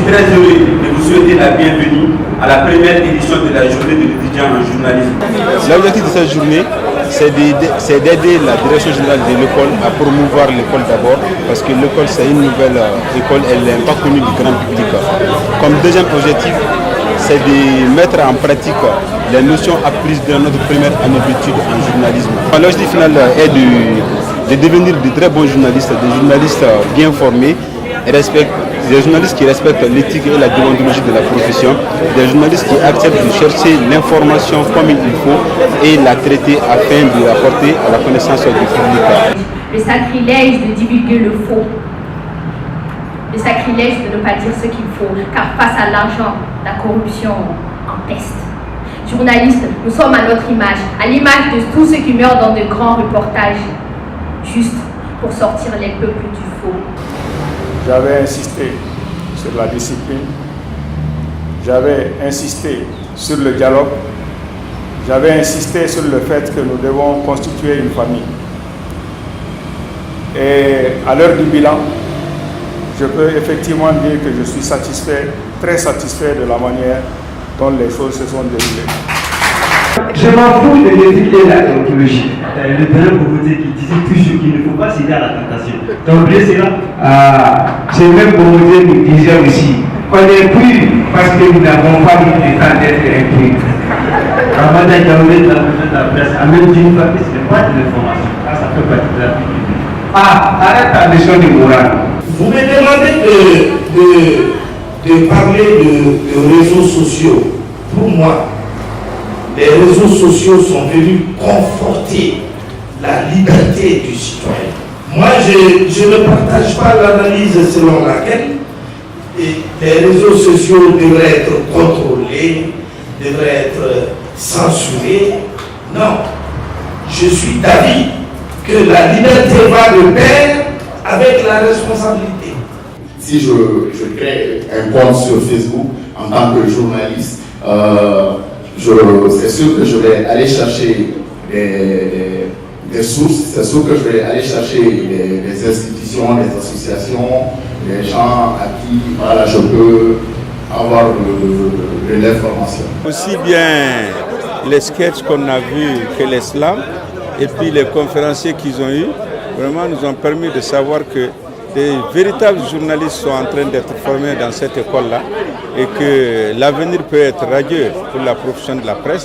suis très heureux de vous souhaiter la bienvenue à la première édition de la journée de l'étudiant en journalisme. L'objectif de cette journée, c'est d'aider la direction générale de l'école à promouvoir l'école d'abord, parce que l'école c'est une nouvelle école, elle n'est pas connue du grand public. Comme deuxième objectif, c'est de mettre en pratique les notions apprises dans notre première année d'études en journalisme. L'objectif final est de devenir de très bons journalistes, des journalistes bien formés, des journalistes qui respectent l'éthique et la déontologie de la profession, des journalistes qui acceptent de chercher l'information comme il faut et la traiter afin de la porter à la connaissance du public. Le sacrilège de divulguer le faux, le sacrilège de ne pas dire ce qu'il faut, car face à l'argent, la corruption empeste. Journalistes, nous sommes à notre image, à l'image de tous ceux qui meurent dans de grands reportages, juste pour sortir les peuples du faux. J'avais insisté sur la discipline, j'avais insisté sur le dialogue, j'avais insisté sur le fait que nous devons constituer une famille. Et à l'heure du bilan, je peux effectivement dire que je suis satisfait, très satisfait de la manière dont les choses se sont déroulées. Je m'en fous de l'éthique et la déontologie. Le père Boboté qui disait toujours qu'il ne faut pas céder à la tentation. T'as oublié cela? C'est même Boboté qui disait aussi qu'on est pris parce que nous n'avons pas eu le temps d'être impris. Ramadan Diaoulé, dans la presse, a même dit une fois que ce n'est pas de l'information. Ça peut pas être de la publicité. Arrête ta leçon de morale. Vous me demandez de parler de réseaux sociaux. Pour moi, les réseaux sociaux sont venus conforter la liberté du citoyen. Moi, je ne partage pas l'analyse selon laquelle les réseaux sociaux devraient être contrôlés, devraient être censurés. Non, je suis d'avis que la liberté va de pair avec la responsabilité. Si je crée un compte sur Facebook en tant que journaliste, c'est sûr que je vais aller chercher des sources, c'est sûr que je vais aller chercher des institutions, des associations, des gens à qui voilà, je peux avoir de l'information. Aussi bien les sketchs qu'on a vus que les slams et puis les conférenciers qu'ils ont eus, vraiment nous ont permis de savoir que des véritables journalistes sont en train d'être formés dans cette école-là et que l'avenir peut être radieux pour la profession de la presse.